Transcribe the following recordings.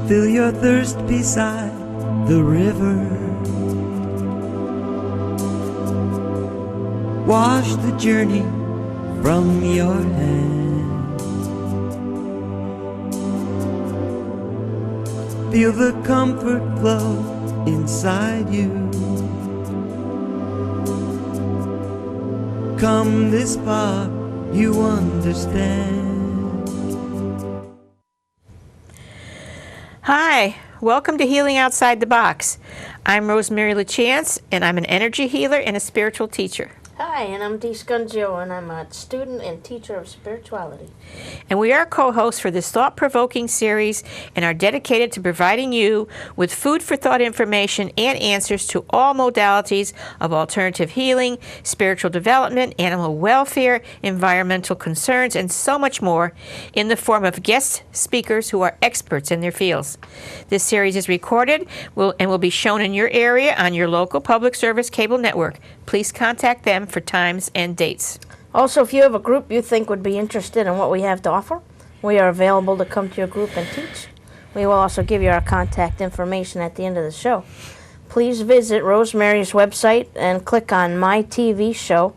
Fill your thirst beside the river. Wash the journey from your hands. Feel the comfort flow inside you. Come this far, you understand. Hi, welcome to Healing Outside the Box. I'm Rosemary Lachance, and I'm an energy healer and a spiritual teacher. Hi, and I'm Dina Scungio, and I'm a student and teacher of spirituality. And we are co-hosts for this thought-provoking series and are dedicated to providing you with food for thought information and answers to all modalities of alternative healing, spiritual development, animal welfare, environmental concerns, and so much more in the form of guest speakers who are experts in their fields. This series is recorded and will be shown in your area on your local public service cable network. Please contact them for times and dates. Also, if you have a group you think would be interested in what we have to offer, we are available to come to your group and teach. We will also give you our contact information at the end of the show. Please visit Rosemary's website and click on My TV Show,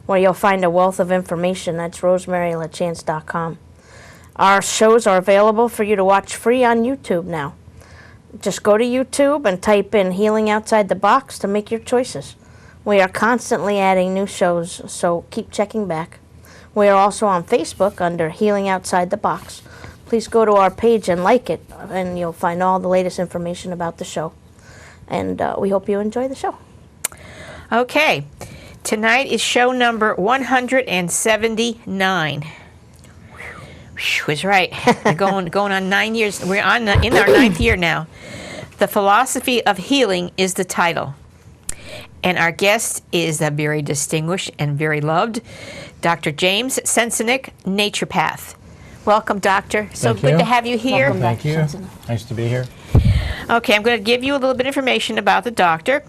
where you'll find a wealth of information. That's rosemarylachance.com. Our shows are available for you to watch free on YouTube now. Just go to YouTube and type in Healing Outside the Box to make your choices. We are constantly adding new shows, so keep checking back. We are also on Facebook under Healing Outside the Box. Please go to our page and like it, and you'll find all the latest information about the show. And we hope you enjoy the show. Okay, tonight is show number 179. Whew, is right. going on 9 years. We're in our 9th year now. The Philosophy of Healing is the title. And our guest is a very distinguished and very loved Dr. James Sensenig, naturopath. Welcome, Doctor. So good to have you here. Welcome Thank back, you. Sensenig. Nice to be here. Okay, I'm going to give you a little bit of information about the doctor.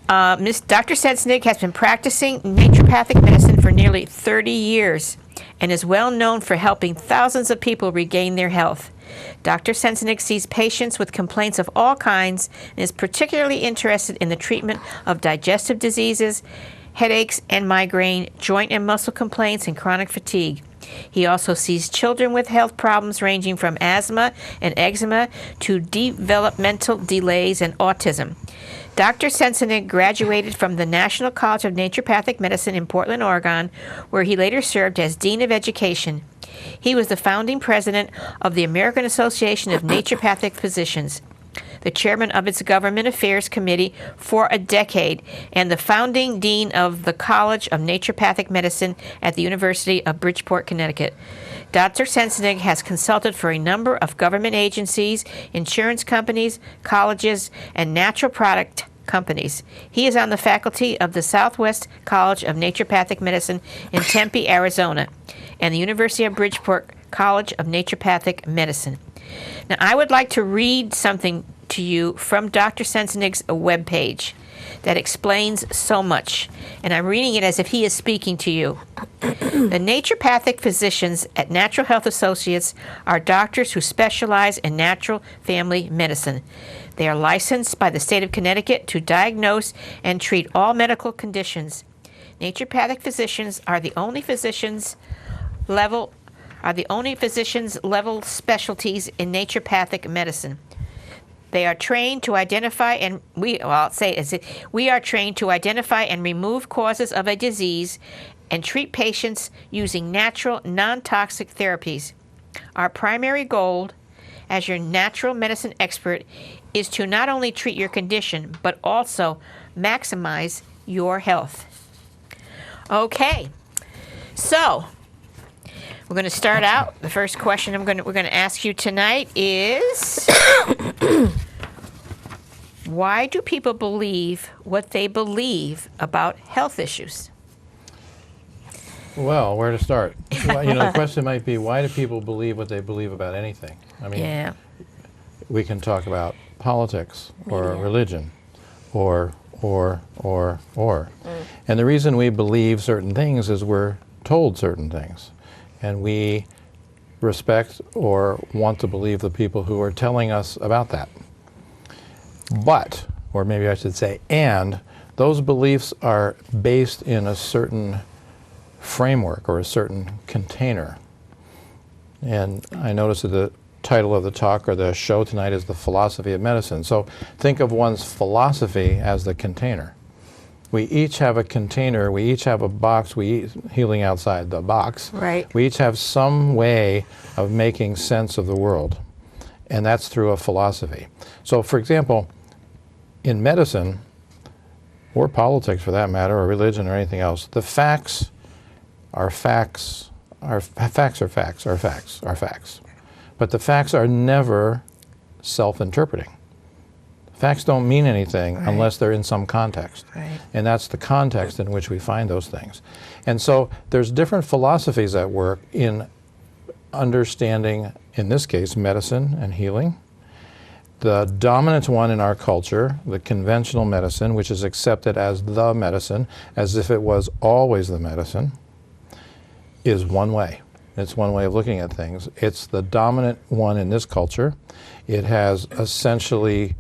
Dr. Sensenig has been practicing naturopathic medicine for nearly 30 years and is well known for helping thousands of people regain their health. Dr. Sensenig sees patients with complaints of all kinds and is particularly interested in the treatment of digestive diseases, headaches and migraine, joint and muscle complaints, and chronic fatigue. He also sees children with health problems ranging from asthma and eczema to developmental delays and autism. Dr. Sensenig graduated from the National College of Naturopathic Medicine in Portland, Oregon, where he later served as Dean of Education. He was the founding president of the American Association of Naturopathic Physicians, the chairman of its Government Affairs Committee for a decade, and the founding dean of the College of Naturopathic Medicine at the University of Bridgeport, Connecticut. Dr. Sensenig has consulted for a number of government agencies, insurance companies, colleges, and natural product companies. He is on the faculty of the Southwest College of Naturopathic Medicine in Tempe, Arizona, and the University of Bridgeport College of Naturopathic Medicine. Now, I would like to read something to you from Dr. Sensenig's webpage that explains so much, and I'm reading it as if he is speaking to you. The naturopathic physicians at Natural Health Associates are doctors who specialize in natural family medicine. They are licensed by the state of Connecticut to diagnose and treat all medical conditions. Naturopathic physicians are the only physicians level specialties in naturopathic medicine. They are trained to identify and we are trained to identify and remove causes of a disease and treat patients using natural, non-toxic therapies. Our primary goal as your natural medicine expert is to not only treat your condition, but also maximize your health. Okay, so we're going to start out. The first question we're going to ask you tonight is, why do people believe what they believe about health issues? Well, where to start? Well, the question might be, why do people believe what they believe about anything? I mean, we can talk about politics or religion or. And the reason we believe certain things is we're told certain things. And we respect or want to believe the people who are telling us about that. But, or maybe I should say, and, those beliefs are based in a certain framework or a certain container. And I noticed that the title of the talk or the show tonight is The Philosophy of Medicine. So think of one's philosophy as the container. We each have a container, we each have a box, healing outside the box. Right. We each have some way of making sense of the world, and that's through a philosophy. So for example, in medicine, or politics for that matter, or religion or anything else, the facts are facts, facts. But the facts are never self-interpreting. Facts don't mean anything unless they're in some context. Right. And that's the context in which we find those things. And so there's different philosophies at work in understanding, in this case, medicine and healing. The dominant one in our culture, the conventional medicine, which is accepted as the medicine, as if it was always the medicine, is one way. It's one way of looking at things. It's the dominant one in this culture. It has essentially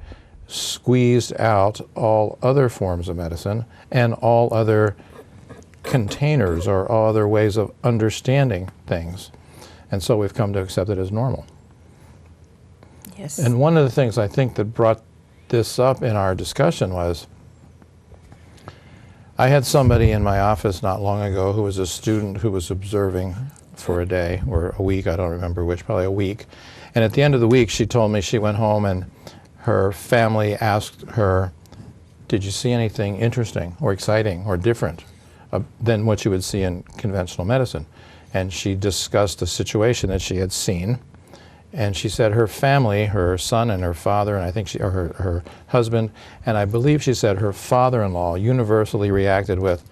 squeezed out all other forms of medicine and all other containers or all other ways of understanding things. And so we've come to accept it as normal. Yes. And one of the things I think that brought this up in our discussion was I had somebody in my office not long ago who was a student who was observing for a day or a week, I don't remember which, probably a week. And at the end of the week, she told me she went home and her family asked her, did you see anything interesting or exciting or different than what you would see in conventional medicine? And she discussed a situation that she had seen. And she said her family, her son and her father, and I think her husband, and I believe she said her father-in-law universally reacted with,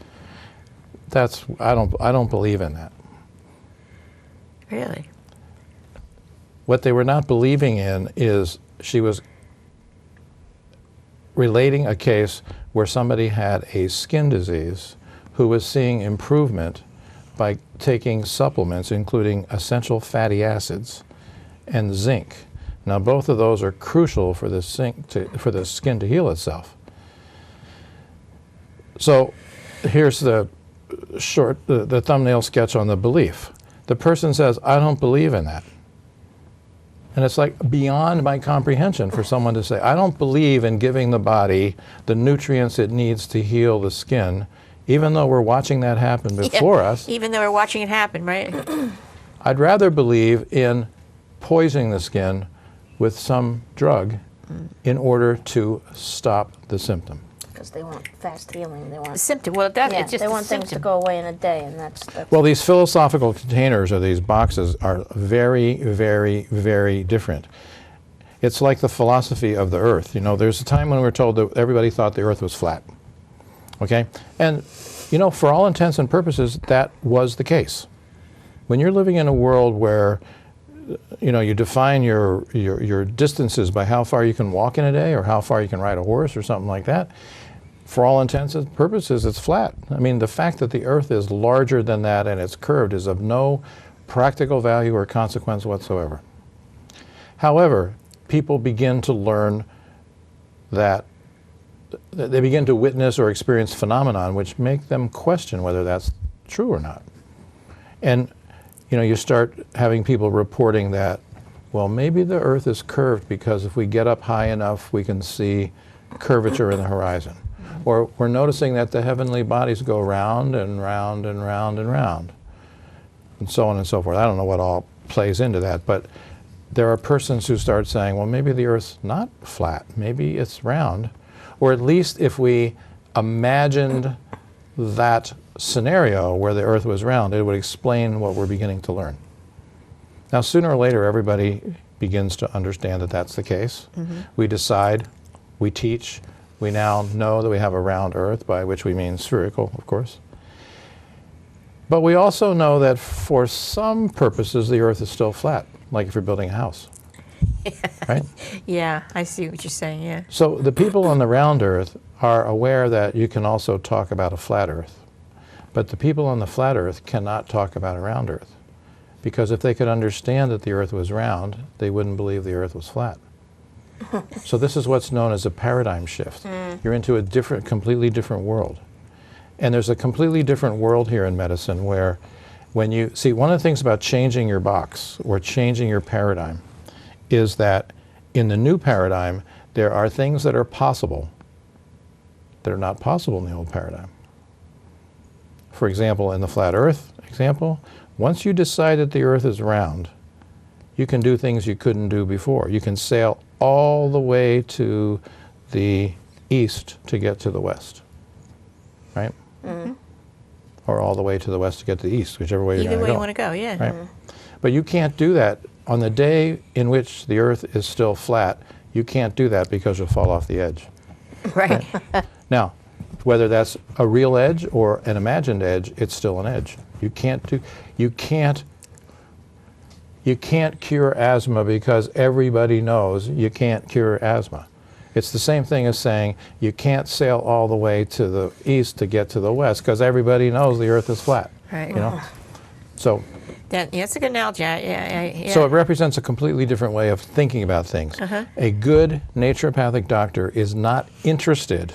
I don't believe in that. Really? What they were not believing in is she was relating a case where somebody had a skin disease who was seeing improvement by taking supplements, including essential fatty acids and zinc. Now, both of those are crucial for the skin to heal itself. So here's the the thumbnail sketch on the belief. The person says, I don't believe in that. And it's like beyond my comprehension for someone to say, I don't believe in giving the body the nutrients it needs to heal the skin, even though we're watching that happen before us. Even though we're watching it happen, right? I'd rather believe in poisoning the skin with some drug in order to stop the symptom. Because they want fast healing. They want symptom. Well, it's just they want things to go away in a day, and that's well, these philosophical containers or these boxes are very, very, very different. It's like the philosophy of the earth. You know, there's a time when we were told that everybody thought the earth was flat. Okay? And, you know, for all intents and purposes, that was the case. When you're living in a world where, you know, you define your distances by how far you can walk in a day or how far you can ride a horse or something like that, for all intents and purposes, it's flat. I mean, the fact that the earth is larger than that and it's curved is of no practical value or consequence whatsoever. However, people begin to learn that they begin to witness or experience phenomenon which make them question whether that's true or not. And, you know, you start having people reporting that, well, maybe the earth is curved because if we get up high enough, we can see curvature in the horizon. Or we're noticing that the heavenly bodies go round and round and round and round, and so on and so forth. I don't know what all plays into that, but there are persons who start saying, well, maybe the earth's not flat, maybe it's round. Or at least if we imagined that scenario where the earth was round, it would explain what we're beginning to learn. Now, sooner or later, everybody begins to understand that that's the case. We decide, we teach, we now know that we have a round earth, by which we mean spherical, of course. But we also know that for some purposes, the earth is still flat, like if you're building a house. Right? Yeah, I see what you're saying, yeah. So the people on the round earth are aware that you can also talk about a flat earth. But the people on the flat earth cannot talk about a round earth. Because if they could understand that the earth was round, they wouldn't believe the earth was flat. So this is what's known as a paradigm shift. You're into a different, completely different world. And there's a completely different world here in medicine where when you see, one of the things about changing your box or changing your paradigm is that in the new paradigm, there are things that are possible that are not possible in the old paradigm. For example, in the flat earth example, once you decide that the earth is round, you can do things you couldn't do before. You can sail all the way to the east to get to the west, right? Or all the way to the west to get to the east, whichever way you're going to go. Either way you want to go, yeah. Right? But you can't do that on the day in which the earth is still flat. You can't do that because you'll fall off the edge. Right. Now, whether that's a real edge or an imagined edge, it's still an edge. You can't cure asthma because everybody knows you can't cure asthma. It's the same thing as saying you can't sail all the way to the east to get to the west because everybody knows the earth is flat. Right. You know? So That's a good analogy. Yeah. So it represents a completely different way of thinking about things. A good naturopathic doctor is not interested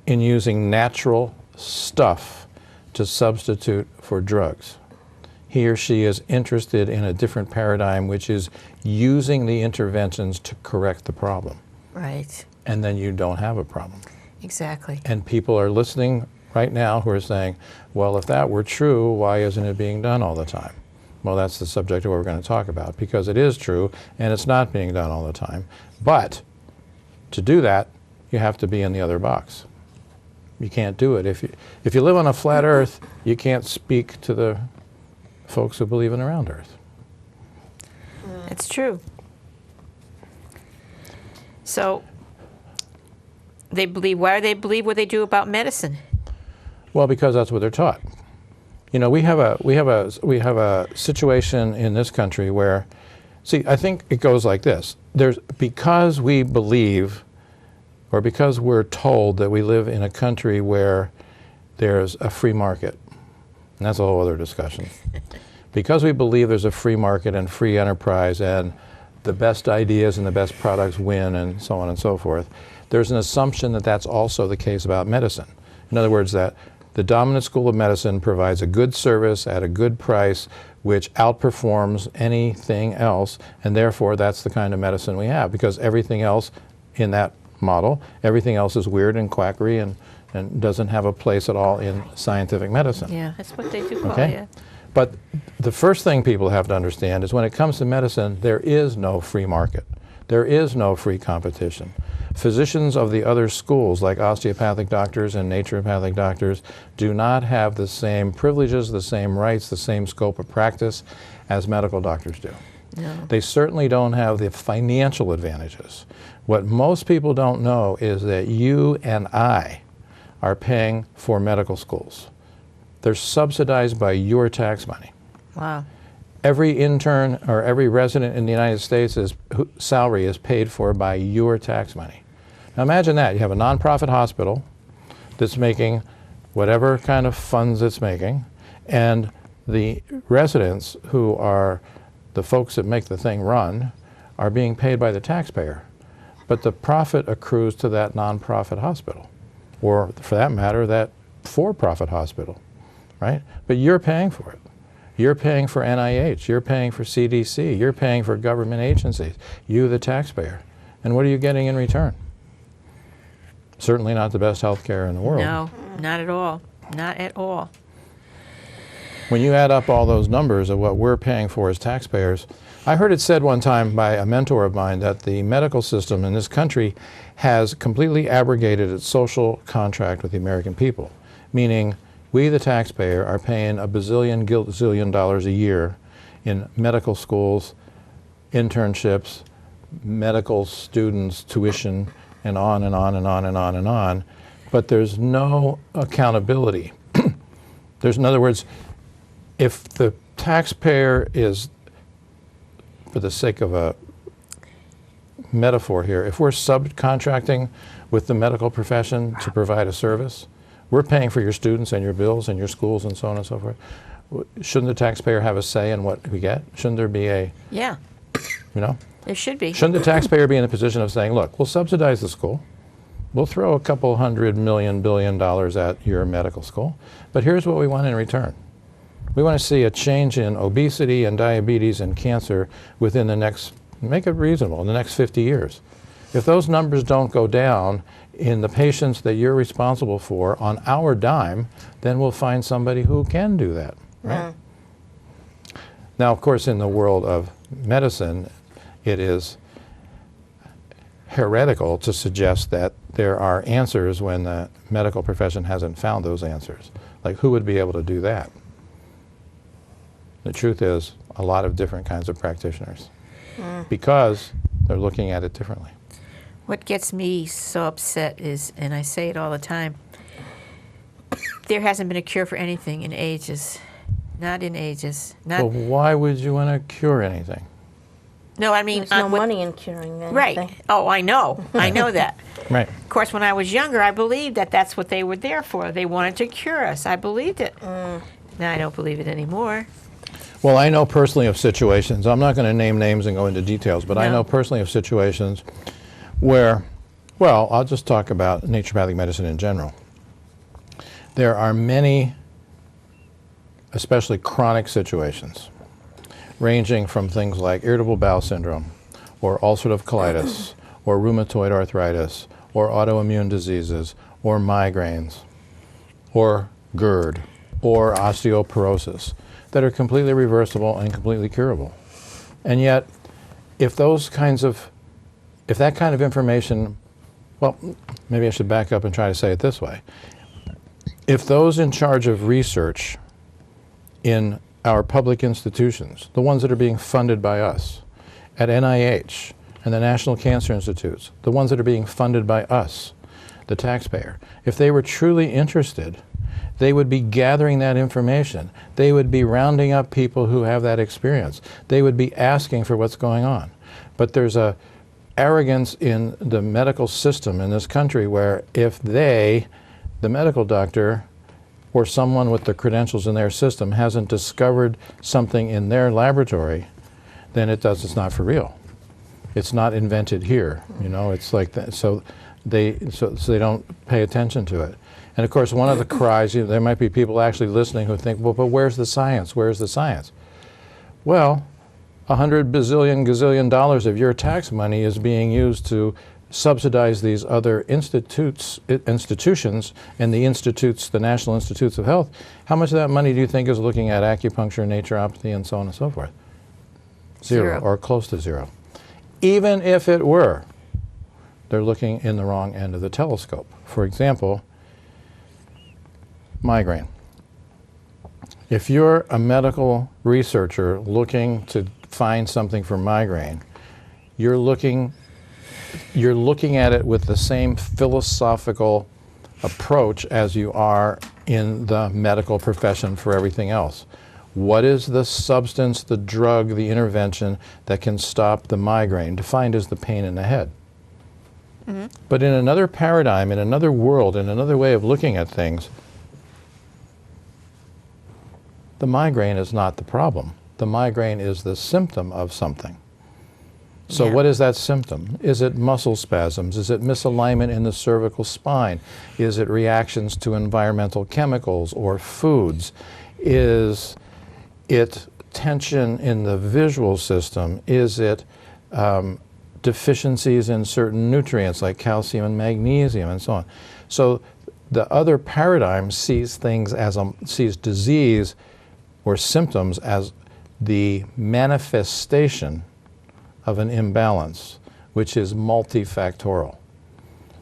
in using natural stuff to substitute for drugs. He or she is interested in a different paradigm, which is using the interventions to correct the problem. Right. And then you don't have a problem. Exactly. And people are listening right now who are saying, well, if that were true, why isn't it being done all the time? Well, that's the subject of what we're going to talk about, because it is true and it's not being done all the time. But to do that, you have to be in the other box. You can't do it. If you live on a flat earth, you can't speak to the folks who believe in a round earth. It's true. So they believe, why do they believe what they do about medicine? Well, because that's what they're taught. You know, we have a situation in this country where, see, I think it goes like this. Because we believe, or because we're told that we live in a country where there's a free market, and that's a whole other discussion. Because we believe there's a free market and free enterprise and the best ideas and the best products win and so on and so forth, there's an assumption that that's also the case about medicine. In other words, that the dominant school of medicine provides a good service at a good price which outperforms anything else, and therefore that's the kind of medicine we have, because everything else in that model, everything else is weird and quackery and doesn't have a place at all in scientific medicine. Yeah, that's what they do call Okay? it, yeah. But the first thing people have to understand is when it comes to medicine, there is no free market. There is no free competition. Physicians of the other schools, like osteopathic doctors and naturopathic doctors, do not have the same privileges, the same rights, the same scope of practice as medical doctors do. No. They certainly don't have the financial advantages. What most people don't know is that you and I are paying for medical schools. They're subsidized by your tax money. Wow. Every intern or every resident in the United States' salary is paid for by your tax money. Now imagine that. You have a nonprofit hospital that's making whatever kind of funds it's making, and the residents, who are the folks that make the thing run, are being paid by the taxpayer. But the profit accrues to that nonprofit hospital, or for that matter, that for-profit hospital, right? But you're paying for it. You're paying for NIH, you're paying for CDC, you're paying for government agencies, you the taxpayer. And what are you getting in return? Certainly not the best health care in the world. No, not at all. Not at all. When you add up all those numbers of what we're paying for as taxpayers, I heard it said one time by a mentor of mine that the medical system in this country has completely abrogated its social contract with the American people, meaning we, the taxpayer, are paying a bazillion, gazillion dollars a year in medical schools, internships, medical students' tuition, and on and on and on and on and on. But there's no accountability. In other words, if the taxpayer is, for the sake of a metaphor here, if we're subcontracting with the medical profession to provide a service, we're paying for your students and your bills and your schools and so on and so forth. Shouldn't the taxpayer have a say in what we get? Shouldn't there be a, Yeah, you know? there should be. Shouldn't the taxpayer be in a position of saying, look, we'll subsidize the school. We'll throw a couple $100 billion at your medical school, but here's what we want in return. We want to see a change in obesity and diabetes and cancer within the next, make it reasonable, in the next 50 years. If those numbers don't go down in the patients that you're responsible for on our dime, then we'll find somebody who can do that, right? Now, of course, in the world of medicine, it is heretical to suggest that there are answers when the medical profession hasn't found those answers. Like, who would be able to do that? The truth is, a lot of different kinds of practitioners, because they're looking at it differently. What gets me so upset is, and I say it all the time, there hasn't been a cure for anything in ages. Not in ages. Well, why would you want to cure anything? No, I mean... There's no money in curing anything. Right. Oh, I know. I know that. Right. Of course, when I was younger, I believed that that's what they were there for. They wanted to cure us. I believed it. Now I don't believe it anymore. Well, I know personally of situations, I'm not going to name names and go into details, but I No. know personally of situations where, well, I'll just talk about naturopathic medicine in general. There are many, especially chronic situations, ranging from things like irritable bowel syndrome, or ulcerative colitis, or rheumatoid arthritis, or autoimmune diseases, or migraines, or GERD, or osteoporosis, that are completely reversible and completely curable. And yet, if that kind of information, well, maybe I should back up and try to say it this way. If those in charge of research in our public institutions, the ones that are being funded by us, at NIH and the National Cancer Institutes, the ones that are being funded by us, the taxpayer, if they were truly interested, they would be gathering that information. They would be rounding up people who have that experience. They would be asking for what's going on. But there's a arrogance in the medical system in this country where if they, the medical doctor, or someone with the credentials in their system hasn't discovered something in their laboratory, then it's not for real. It's not invented here. You know, it's like that. So they don't pay attention to it. And of course, one of the cries, there might be people actually listening who think, well, but where's the science? Where's the science? Well, $100 bazillion gazillion dollars of your tax money is being used to subsidize these other institutions and the institutes, the National Institutes of Health. How much of that money do you think is looking at acupuncture, naturopathy, and so on and so forth? Zero, or close to zero. Even if it were, they're looking in the wrong end of the telescope. For example, migraine. If you're a medical researcher looking to find something for migraine, you're looking at it with the same philosophical approach as you are in the medical profession for everything else. What is the substance, the drug, the intervention that can stop the migraine, defined as the pain in the head? But in another paradigm, in another world, in another way of looking at things, the migraine is not the problem. The migraine is the symptom of something. So what is that symptom? Is it muscle spasms? Is it misalignment in the cervical spine? Is it reactions to environmental chemicals or foods? Is it tension in the visual system? Is it deficiencies in certain nutrients like calcium and magnesium and so on? So the other paradigm sees things as sees disease or symptoms as the manifestation of an imbalance, which is multifactorial.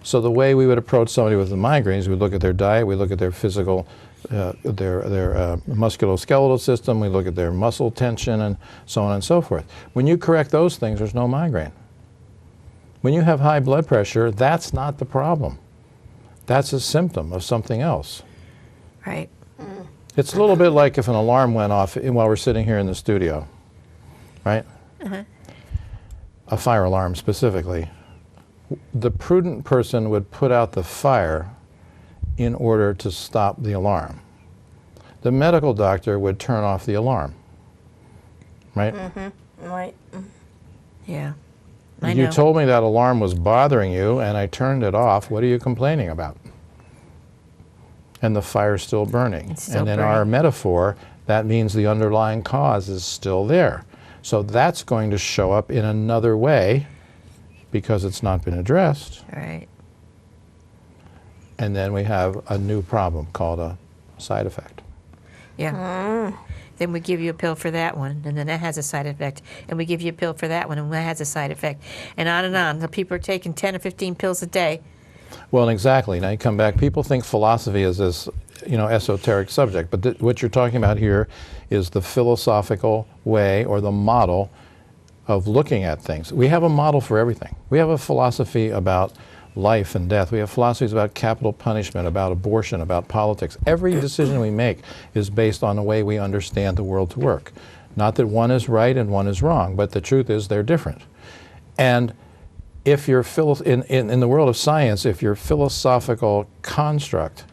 So the way we would approach somebody with the migraines, we look at their diet, we look at their physical, their musculoskeletal system, we look at their muscle tension and so on and so forth. When you correct those things, there's no migraine. When you have high blood pressure, that's not the problem. That's a symptom of something else. Right. It's a little bit like if an alarm went off while we're sitting here in the studio, right? A fire alarm specifically. The prudent person would put out the fire in order to stop the alarm. the medical doctor would turn off the alarm, right? Right. Yeah. I You know. told me that alarm was bothering you, and I turned it off. What are you complaining about? And the fire's still burning. It's still and in burning. our metaphor, that means the underlying cause is still there. So that's going to show up in another way because it's not been addressed. Right. And then we have a new problem called a side effect. Yeah. Then we give you a pill for that one, and then that has a side effect. And we give you a pill for that one, and that has a side effect. And on and on. The people are taking 10 or 15 pills a day. Well, exactly. Now you come back. People think philosophy is this, esoteric subject, but what you're talking about here is the philosophical way or the model of looking at things. We have a model for everything. We have a philosophy about life and death. We have philosophies about capital punishment, about abortion, about politics. Every decision we make is based on the way we understand the world to work. Not that one is right and one is wrong, but the truth is they're different. And if you're in the world of science, if your philosophical construct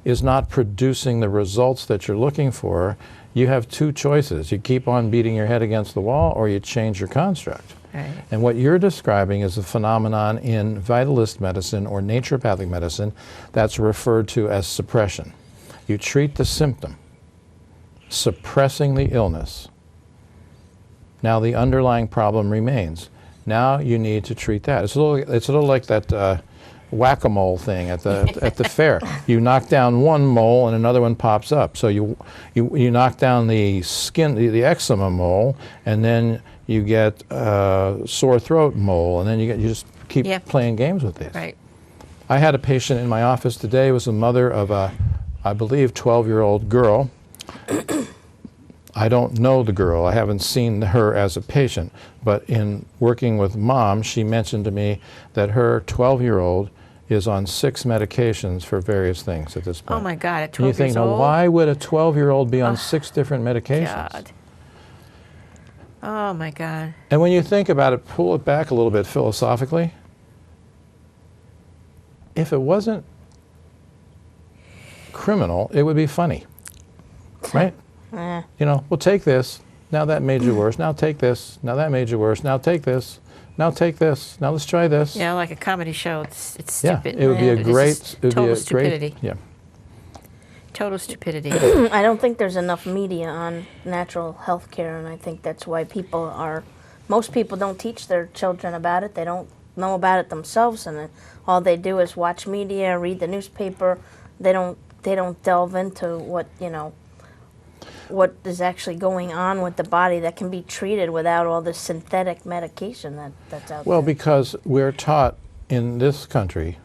is not producing the results that you're looking for, you have two choices. You keep on beating your head against the wall, or you change your construct. Right. And what you're describing is a phenomenon in vitalist medicine or naturopathic medicine that's referred to as suppression. You treat the symptom, suppressing the illness. Now the underlying problem remains. Now you need to treat that. It's a little like that whack-a-mole thing at the fair. You knock down one mole and another one pops up. So you knock down the skin, the eczema mole, and then you get sore throat mole, and then you just keep playing games with these. Right. I had a patient in my office today. It was a mother of a, I believe, 12-year-old girl. I don't know the girl. I haven't seen her as a patient. But in working with mom, she mentioned to me that her 12-year-old is on 6 medications for various things at this point. Oh my God, at 12 and you think, years now, old? why would a 12-year-old be on 6 different medications? God. Oh my God. And when you think about it, pull it back a little bit philosophically. If it wasn't criminal, it would be funny, right? We'll take this. Now that made you worse. Now take this. Now that made you worse. Now take this. Now take this. Now let's try this. Yeah, like a comedy show. It's Yeah, stupid. it would be a great, total stupidity. Yeah. Total stupidity. I don't think there's enough media on natural health care, and I think that's why most people don't teach their children about it. They don't know about it themselves, and all they do is watch media, read the newspaper. They don't delve into what is actually going on with the body that can be treated without all this synthetic medication that's out there. Well, because we're taught in this country,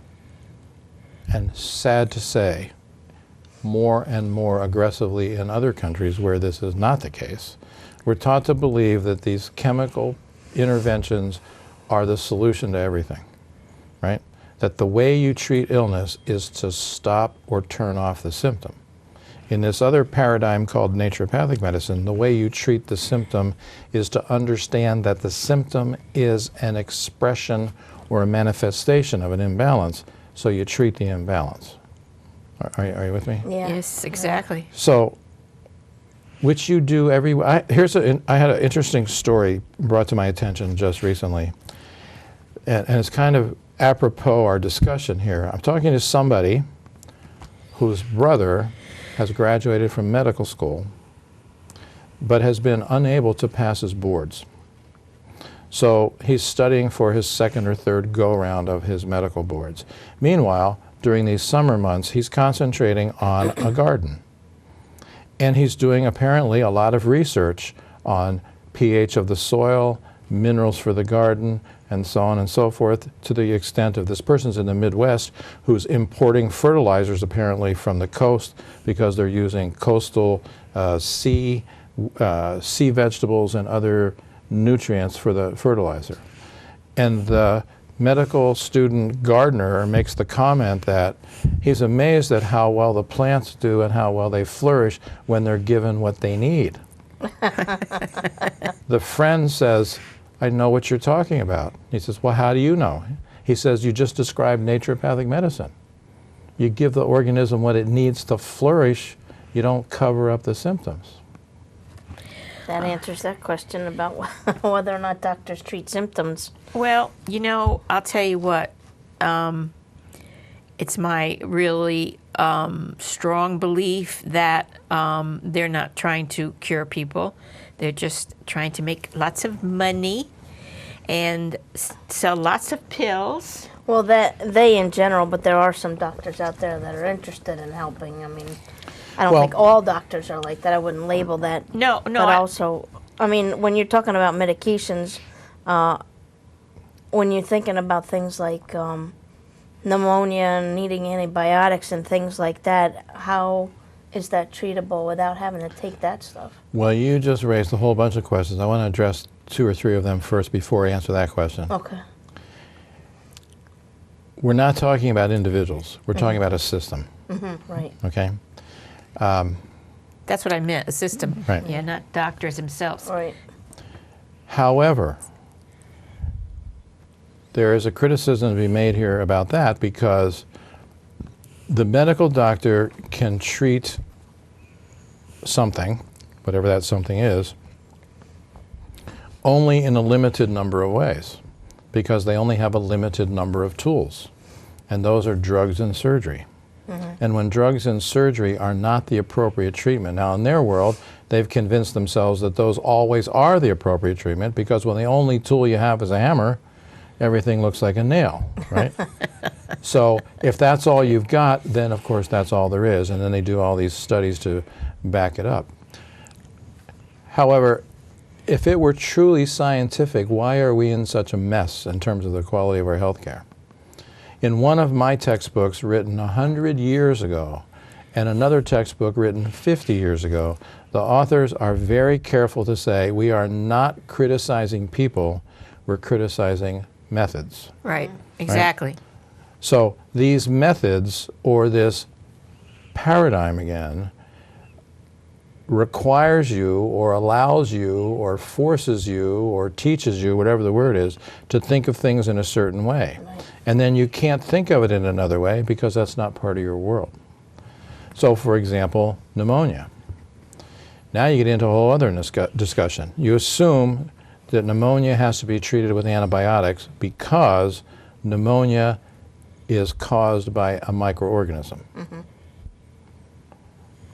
and sad to say, more and more aggressively in other countries where this is not the case, we're taught to believe that these chemical interventions are the solution to everything, right? That the way you treat illness is to stop or turn off the symptom. In this other paradigm called naturopathic medicine, the way you treat the symptom is to understand that the symptom is an expression or a manifestation of an imbalance, so you treat the imbalance. Are you with me? Yeah. Yes, exactly. So, which you do every. I had an interesting story brought to my attention just recently, and it's kind of apropos our discussion here. I'm talking to somebody whose brother has graduated from medical school, but has been unable to pass his boards. So he's studying for his second or third go-round of his medical boards. Meanwhile, during these summer months, he's concentrating on a garden. And he's doing apparently a lot of research on pH of the soil, minerals for the garden, and so on and so forth, to the extent of this person's in the Midwest who's importing fertilizers apparently from the coast because they're using coastal sea vegetables and other nutrients for the fertilizer. And the medical student gardener makes the comment that he's amazed at how well the plants do and how well they flourish when they're given what they need. The friend says, I know what you're talking about. He says, well, how do you know? He says, you just described naturopathic medicine. You give the organism what it needs to flourish you don't cover up the symptoms. That answers that question about whether or not doctors treat symptoms. Well, you know, I'll tell you what. It's my really strong belief that they're not trying to cure people. They're just trying to make lots of money and sell lots of pills. Well, they in general, but there are some doctors out there that are interested in helping. I mean, I don't think all doctors are like that. I wouldn't label that. No. But also, I mean, when you're talking about medications, when you're thinking about things like pneumonia and needing antibiotics and things like that, how is that treatable without having to take that stuff? Well, you just raised a whole bunch of questions. I want to address 2 or 3 of them first before I answer that question. Okay. We're not talking about individuals. We're talking about a system. Right. Okay? That's what I meant, a system. Right. Yeah, not doctors themselves. Right. However, there is a criticism to be made here about that because the medical doctor can treat something, whatever that something is, only in a limited number of ways because they only have a limited number of tools, and those are drugs and surgery. And when drugs and surgery are not the appropriate treatment, now in their world, they've convinced themselves that those always are the appropriate treatment because when the only tool you have is a hammer, everything looks like a nail, right? So if that's all you've got, then of course that's all there is, and then they do all these studies to back it up. However, if it were truly scientific, why are we in such a mess in terms of the quality of our health care? In one of my textbooks written 100 years ago and another textbook written 50 years ago, the authors are very careful to say we are not criticizing people, we're criticizing methods. Right, exactly. Right? So these methods, or this paradigm again, requires you or allows you or forces you or teaches you, whatever the word is, to think of things in a certain way. And then you can't think of it in another way because that's not part of your world. So for example, pneumonia. Now you get into a whole other discussion. You assume that pneumonia has to be treated with antibiotics because pneumonia is caused by a microorganism.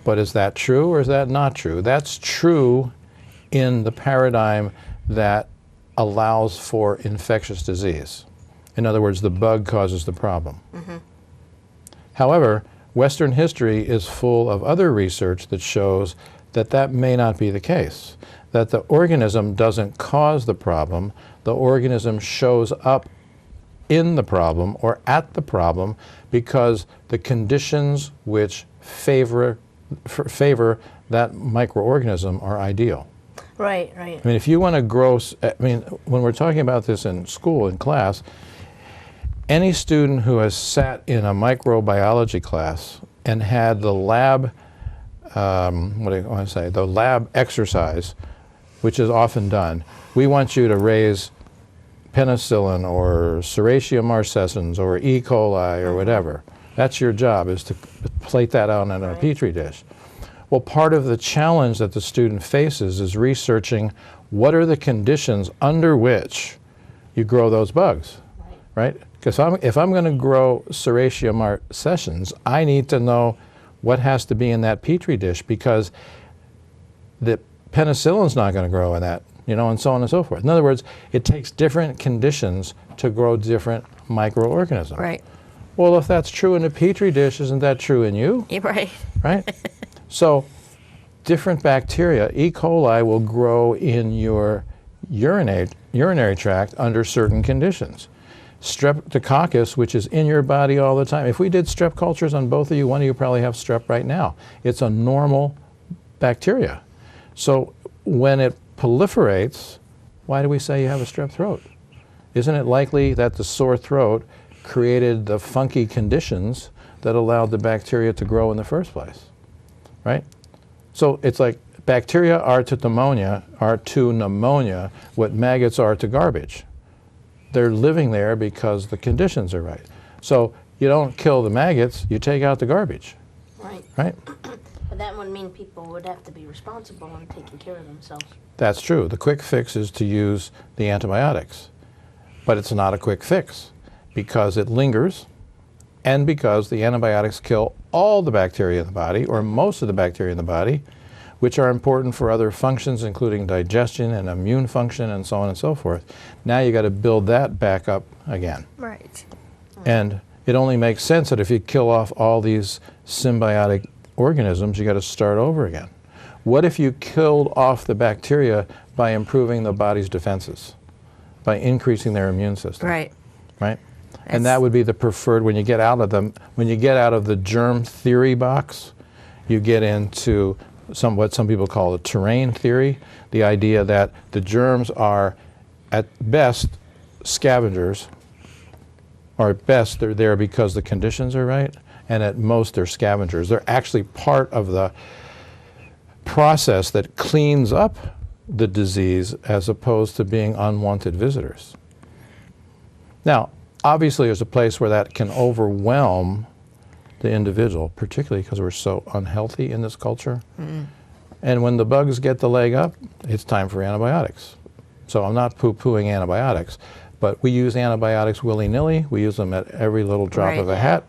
But is that true or is that not true? That's true in the paradigm that allows for infectious disease. In other words, the bug causes the problem. However, Western history is full of other research that shows that that may not be the case, that the organism doesn't cause the problem, the organism shows up in the problem or at the problem because the conditions which favor that microorganism are ideal. Right. I mean, if you want to grow, when we're talking about this in school, in class, any student who has sat in a microbiology class and had the lab, the lab exercise, which is often done, we want you to raise penicillin or Serratia marcescens or E. coli or whatever. That's your job, is to plate that out in a petri dish. Well, part of the challenge that the student faces is researching what are the conditions under which you grow those bugs, right? Because if I'm going to grow Serratia marcescens, I need to know what has to be in that petri dish because the penicillin's not going to grow in that, and so on and so forth. In other words, it takes different conditions to grow different microorganisms. Right. Well, if that's true in a petri dish, isn't that true in you? Yeah, right. Right? So different bacteria, E. coli will grow in your urinary tract under certain conditions. Streptococcus, which is in your body all the time. If we did strep cultures on both of you, one of you probably have strep right now. It's a normal bacteria. So when it proliferates, why do we say you have a strep throat? Isn't it likely that the sore throat created the funky conditions that allowed the bacteria to grow in the first place, right? So it's like bacteria are to pneumonia what maggots are to garbage. They're living there because the conditions are right. So you don't kill the maggots, you take out the garbage. Right. Right? But But that would mean people would have to be responsible and taking care of themselves. That's true. The quick fix is to use the antibiotics. But it's not a quick fix because it lingers and because the antibiotics kill all the bacteria in the body, or most of the bacteria in the body, which are important for other functions, including digestion and immune function and so on and so forth. Now you got to build that back up again. Right. And it only makes sense that if you kill off all these symbiotic organisms, you got to start over again. What if you killed off the bacteria by improving the body's defenses, by increasing their immune system? Right. Right? And that would be the preferred, when you get out of them, when you get out of the germ theory box, you get into what some people call the terrain theory, the idea that the germs are at best scavengers, or at best they're there because the conditions are right, and at most they're scavengers. They're actually part of the process that cleans up the disease as opposed to being unwanted visitors. Now, obviously there's a place where that can overwhelm the individual, particularly because we're so unhealthy in this culture. And when the bugs get the leg up, it's time for antibiotics. So I'm not poo-pooing antibiotics, but we use antibiotics willy-nilly. We use them at every little drop of a hat.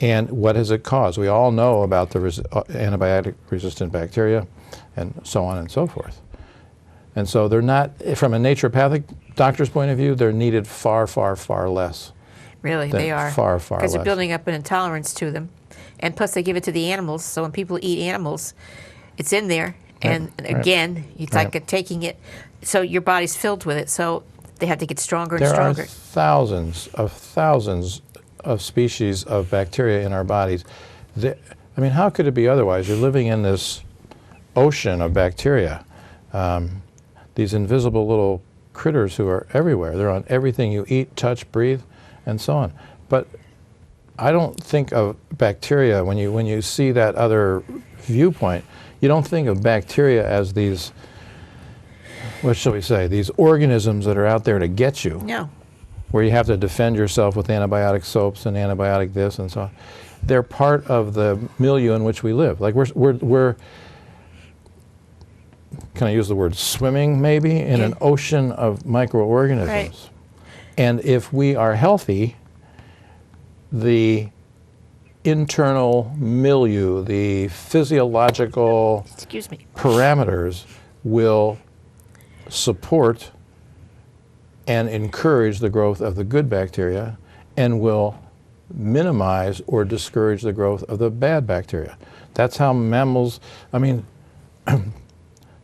And what has it caused? We all know about the antibiotic-resistant bacteria and so on and so forth. And so they're not, from a naturopathic doctor's point of view, they're needed far, far, far less. Really, they are. Far, far less. Because they're building up an intolerance to them. And plus they give it to the animals, so when people eat animals, it's in there. And again, it's like taking it, so your body's filled with it, so they have to get stronger and stronger. There are thousands of species of bacteria in our bodies. I mean, how could it be otherwise? You're living in this ocean of bacteria. These invisible little critters who are everywhere. They're on everything you eat, touch, breathe, and so on. But I don't think of bacteria, when you see that other viewpoint, you don't think of bacteria as these, what shall we say, these organisms that are out there to get you. No. Where you have to defend yourself with antibiotic soaps and antibiotic this and so on. They're part of the milieu in which we live. Like we're can I use the word swimming maybe, in an ocean of microorganisms. Right. And if we are healthy, the internal milieu, the physiological parameters will support and encourage the growth of the good bacteria and will minimize or discourage the growth of the bad bacteria. That's how mammals, I mean,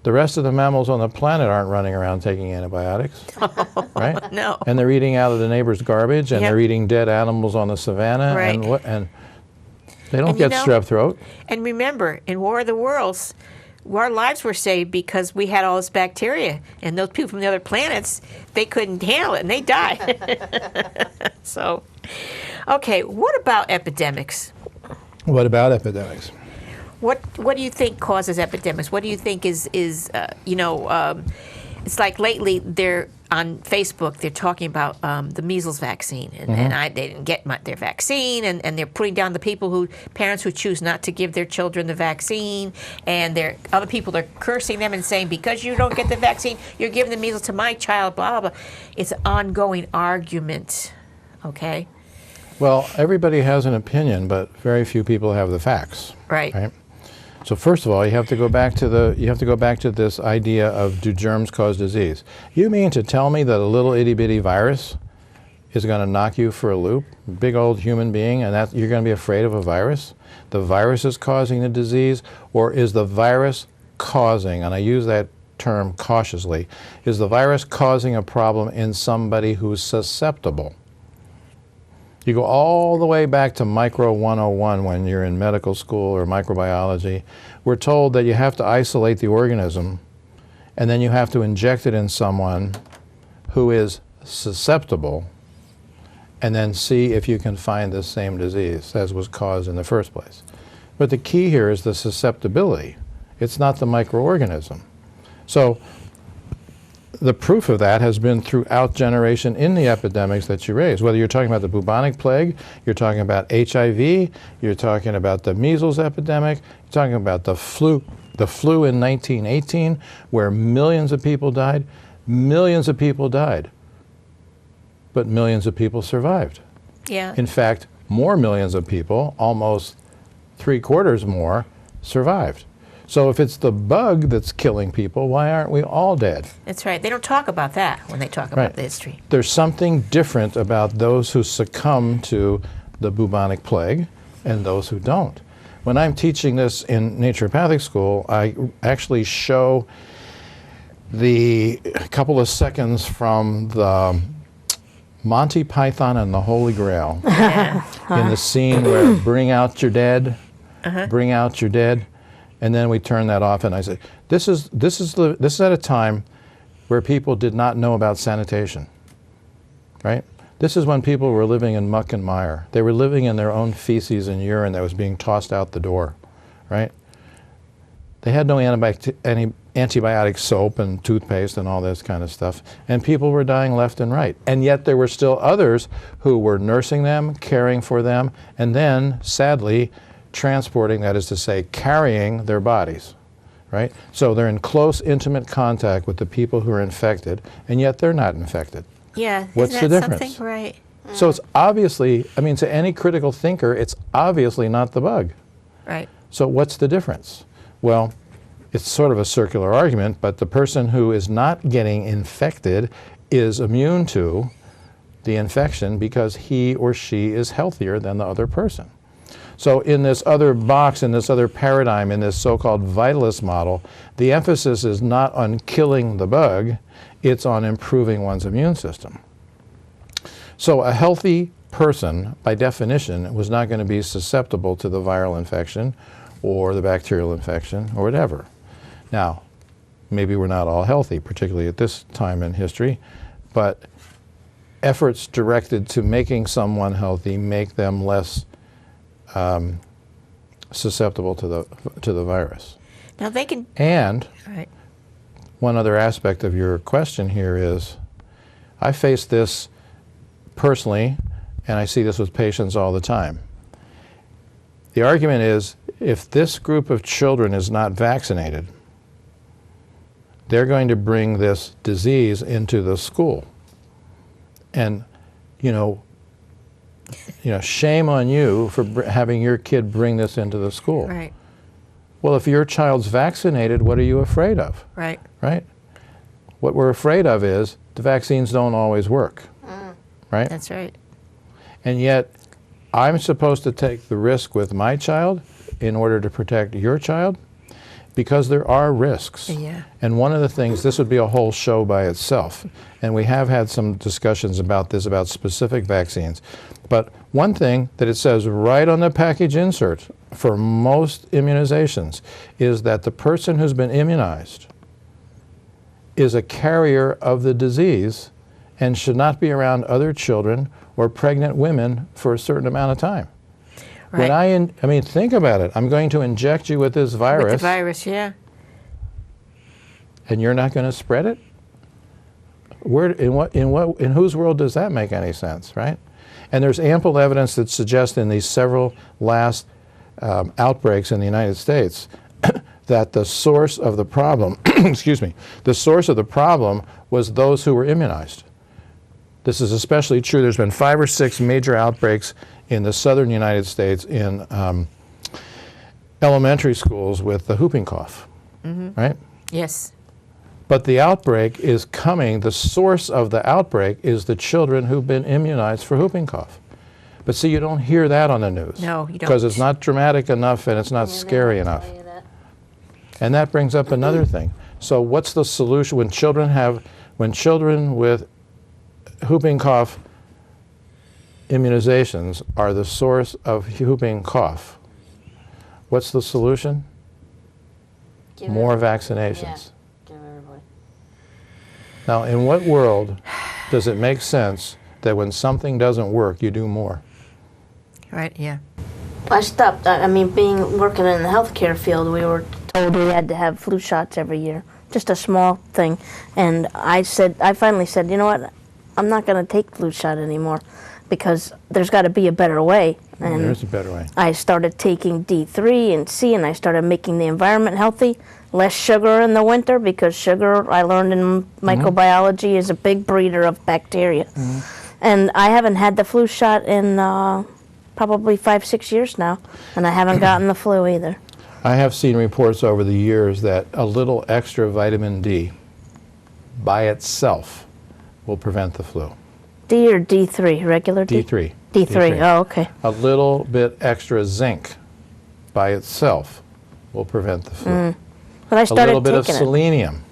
the rest of the mammals on the planet aren't running around taking antibiotics, right? No. And they're eating out of the neighbor's garbage, and they're eating dead animals on the savannah, and they don't get strep throat. And remember, in War of the Worlds, our lives were saved because we had all this bacteria, and those people from the other planets, they couldn't handle it, and they died. So, okay, what about epidemics? What about epidemics? What do you think causes epidemics? What do you think is it's like lately they're on Facebook, they're talking about the measles vaccine, and they didn't get their vaccine, and they're putting down the parents who choose not to give their children the vaccine, and other people are cursing them and saying, because you don't get the vaccine, you're giving the measles to my child, blah, blah, blah. It's an ongoing argument, okay? Well, everybody has an opinion, but very few people have the facts. Right. So first of all, you have to go back to this idea of, do germs cause disease? You mean to tell me that a little itty bitty virus is going to knock you for a loop? Big old human being, and that you're going to be afraid of a virus? The virus is causing the disease, or is the virus causing, and I use that term cautiously, is the virus causing a problem in somebody who's susceptible? You go all the way back to Micro 101 when you're in medical school or microbiology. We're told that you have to isolate the organism, and then you have to inject it in someone who is susceptible, and then see if you can find the same disease as was caused in the first place. But the key here is the susceptibility. It's not the microorganism. So the proof of that has been throughout generation in the epidemics that you raise. Whether you're talking about the bubonic plague, you're talking about HIV, you're talking about the measles epidemic, you're talking about the flu in 1918, where millions of people died. Millions of people died, but millions of people survived. Yeah. In fact, more millions of people, almost 3/4 more, survived. So if it's the bug that's killing people, why aren't we all dead? That's right. They don't talk about that when they talk about the history. There's something different about those who succumb to the bubonic plague and those who don't. When I'm teaching this in naturopathic school, I actually show the couple of seconds from the Monty Python and the Holy Grail in the scene where bring out your dead, bring out your dead. And then we turn that off, and I say, this is at a time where people did not know about sanitation, right? This is when people were living in muck and mire. They were living in their own feces and urine that was being tossed out the door, right? They had no antibiotic soap and toothpaste and all this kind of stuff, and people were dying left and right. And yet there were still others who were nursing them, caring for them, and then, sadly, transporting, that is to say, carrying their bodies, right? So they're in close, intimate contact with the people who are infected, and yet they're not infected. Yeah. What's Isn't the that difference? Something? Right. So it's obviously, I mean, to any critical thinker, it's obviously not the bug. Right. So what's the difference? Well, it's sort of a circular argument, but the person who is not getting infected is immune to the infection because he or she is healthier than the other person. So in this other box, in this other paradigm, in this so-called vitalist model, the emphasis is not on killing the bug, it's on improving one's immune system. So a healthy person, by definition, was not going to be susceptible to the viral infection or the bacterial infection or whatever. Now, maybe we're not all healthy, particularly at this time in history, but efforts directed to making someone healthy make them less susceptible to the virus. Now they can. And Right. one other aspect of your question here is, I face this personally, and I see this with patients all the time. The argument is, if this group of children is not vaccinated, they're going to bring this disease into the school. And, shame on you for having your kid bring this into the school. Right. Well, if your child's vaccinated, what are you afraid of? Right. Right? What we're afraid of is the vaccines don't always work. Right? That's right. And yet, I'm supposed to take the risk with my child in order to protect your child? Because there are risks. Yeah. And one of the things, this would be a whole show by itself, and we have had some discussions about this, about specific vaccines. But one thing that it says right on the package insert for most immunizations is that the person who's been immunized is a carrier of the disease and should not be around other children or pregnant women for a certain amount of time. Right. When think about it. I'm going to inject you with this virus. With the virus, yeah. And you're not going to spread it? In whose world does that make any sense, right? And there's ample evidence that suggests in these several last outbreaks in the United States that the source of the problem, the source of the problem was those who were immunized. This is especially true. There's been 5 or 6 major outbreaks in the southern United States in elementary schools with the whooping cough, right? Yes. But the outbreak is coming, the source of the outbreak is the children who've been immunized for whooping cough. But see, you don't hear that on the news. No, you don't. Because it's not dramatic enough and it's not scary enough. And that brings up another thing. So what's the solution when children with whooping cough immunizations are the source of whooping cough? What's the solution? More vaccinations. Yeah. Give everybody. Now, in what world does it make sense that when something doesn't work, you do more? Right, yeah. I stopped. Working in the healthcare field, we were told we had to have flu shots every year. just a small thing. And I finally said, you know what, I'm not going to take the flu shot anymore because there's got to be a better way. And there's a better way. I started taking D3 and C, and I started making the environment healthy. Less sugar in the winter, because sugar, I learned in microbiology, is a big breeder of bacteria. And I haven't had the flu shot in probably 5-6 years now, and I haven't gotten the flu either. I have seen reports over the years that a little extra vitamin D by itself will prevent the flu. D or D3, regular D? D3. D3, oh, okay. A little bit extra zinc by itself will prevent the flu. But I A started little bit of taking it. selenium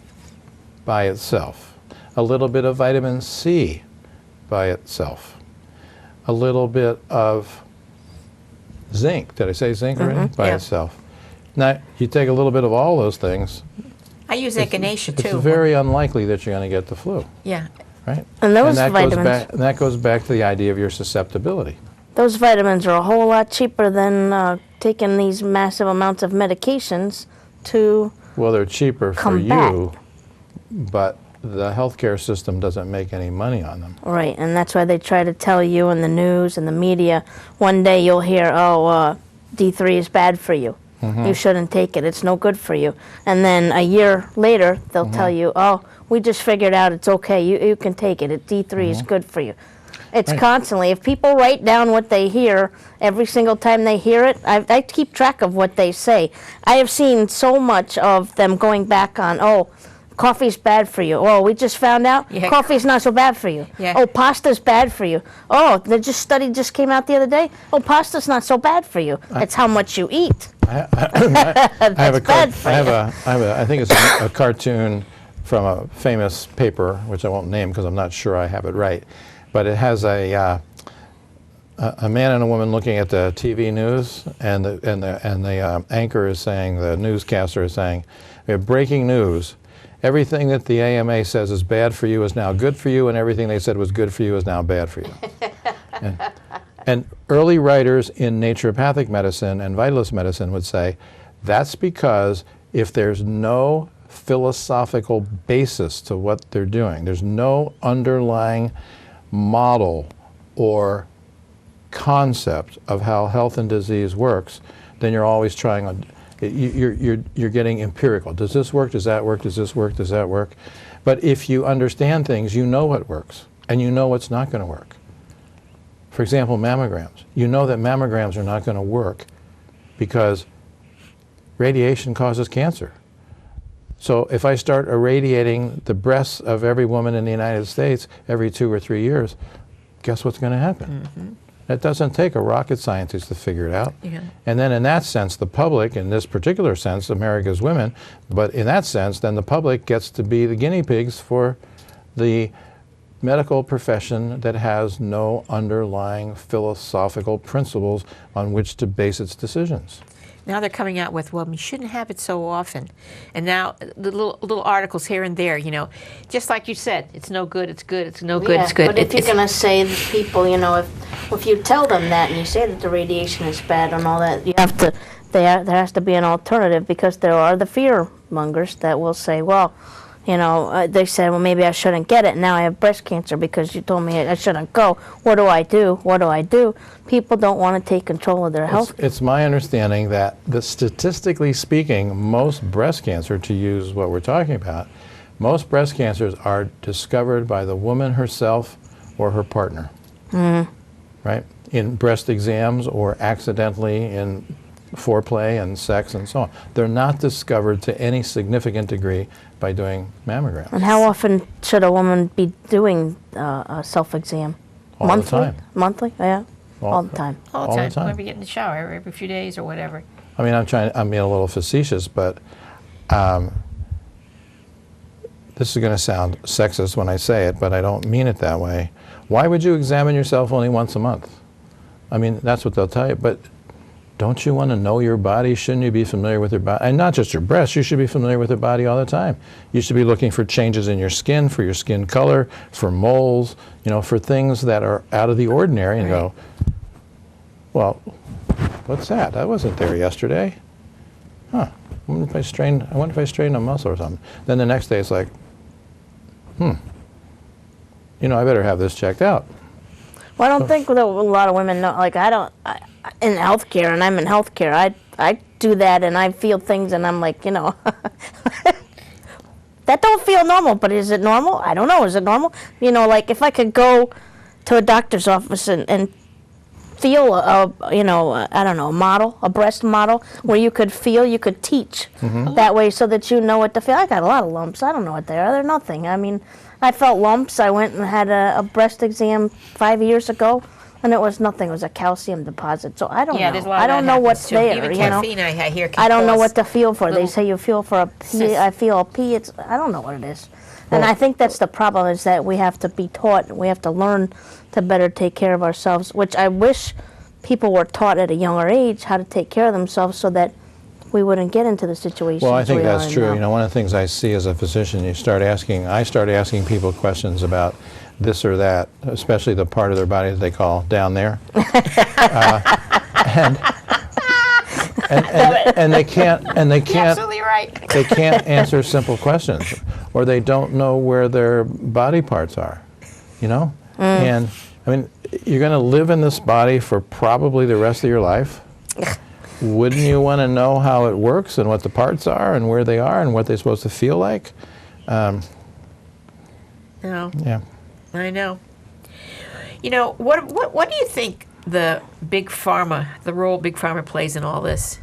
by itself. A little bit of vitamin C by itself. A little bit of zinc. Did I say zinc already? By Yeah. itself. Now, you take a little bit of all those things, I use echinacea too. it's very unlikely that you're going to get the flu, Yeah. right? And those that vitamins, that goes back to the idea of your susceptibility. those vitamins are a whole lot cheaper than taking these massive amounts of medications to Well, they're cheaper for Combat. you, but the healthcare system doesn't make any money on them. right, and that's why they try to tell you in the news and the media. One day you'll hear, D3 is bad for you. You shouldn't take it. It's no good for you. And then a year later, they'll tell you, oh, we just figured out it's okay. You can take it. D3 is good for you. It's Right. constantly. If people write down what they hear every single time they hear it, I keep track of what they say. I have seen so much of them going back on, oh, coffee's bad for you. Oh, we just found out Yeah. coffee's not so bad for you. Yeah. Oh, pasta's bad for you. Oh, the study just came out the other day. Oh, pasta's not so bad for you. It's how much you eat. I That's bad for you. I think it's a cartoon from a famous paper, which I won't name because I'm not sure I have it right, but it has a man and a woman looking at the TV news, and the anchor is saying, the newscaster is saying, we have breaking news. Everything that the AMA says is bad for you is now good for you, and everything they said was good for you is now bad for you. And early writers in naturopathic medicine and vitalist medicine would say, that's because if there's no philosophical basis to what they're doing, there's no underlying model or concept of how health and disease works, then you're always trying on, you're getting empirical. Does this work? Does that work? Does this work? Does that work? But if you understand things, you know what works, and you know what's not going to work. For example, mammograms. You know that mammograms are not going to work because radiation causes cancer. So if I start irradiating the breasts of every woman in the United States every 2 or 3 years, guess what's going to happen? It doesn't take a rocket scientist to figure it out. Yeah. And then in that sense, the public, in this particular sense, America's women, but in that sense, then the public gets to be the guinea pigs for the medical profession that has no underlying philosophical principles on which to base its decisions. Now they're coming out with, well, we shouldn't have it so often. And now the little articles here and there, you know, just like you said, it's no good, it's good, it's no good, it's good. But if you're going to say to people, you know, if you tell them that and you say that the radiation is bad and all that, you have to, there has to be an alternative, because there are the fear mongers that will say, well, you know, they said, well, maybe I shouldn't get it. Now I have breast cancer because you told me I shouldn't go. What do I do? What do I do? People don't want to take control of their health. It's my understanding that, statistically speaking, most breast cancer, to use what we're talking about, most breast cancers are discovered by the woman herself or her partner, right? In breast exams or accidentally in foreplay and sex and so on. They're not discovered to any significant degree by doing mammograms. And how often should a woman be doing a self-exam? All the Monthly? time. Monthly? Yeah. All the time. all all the the time. time. Whenever you get in the shower, every few days or whatever. I mean, I'm being a little facetious, but this is going to sound sexist when I say it, but I don't mean it that way. Why would you examine yourself only once a month? I mean, that's what they'll tell you, but don't you want to know your body? Shouldn't you be familiar with your body? And not just your breasts, you should be familiar with your body all the time. You should be looking for changes in your skin, for your skin color, for moles, you know, for things that are out of the ordinary, and go, well, what's that? That wasn't there yesterday. Huh. I wonder if I strained a muscle or something. Then the next day it's like, I better have this checked out. Well, I don't think that a lot of women know. Like, in healthcare, and I'm in healthcare, I do that, and I feel things, and I'm like, that don't feel normal, but is it normal? I don't know. Is it normal? Like if I could go to a doctor's office and feel I don't know, a breast model where you could feel, you could teach that way so that you know what to feel. I got a lot of lumps. I don't know what they are. They're nothing. I mean, I felt lumps. I went and had a breast exam 5 years ago, and it was nothing. It was a calcium deposit. So I don't know. There's a lot I of don't that know what's happens, too. there. Even caffeine, I hear can I don't know cause what to feel for. They little say you feel for a P. cysts. I feel a P. I don't know what it is. And I think that's the problem, is that we have to be taught. We have to learn to better take care of ourselves, which I wish people were taught at a younger age how to take care of themselves so that we wouldn't get into the situations. Well, I think we are that's in true. now. One of the things I see as a physician, I started asking people questions about this or that, especially the part of their body that they call down there. And they can't Absolutely right. they can't answer simple questions, or they don't know where their body parts are, And I mean, you're going to live in this body for probably the rest of your life. Wouldn't you want to know how it works and what the parts are and where they are and what they're supposed to feel like? No. Yeah. I know. What do you think the role big pharma plays in all this?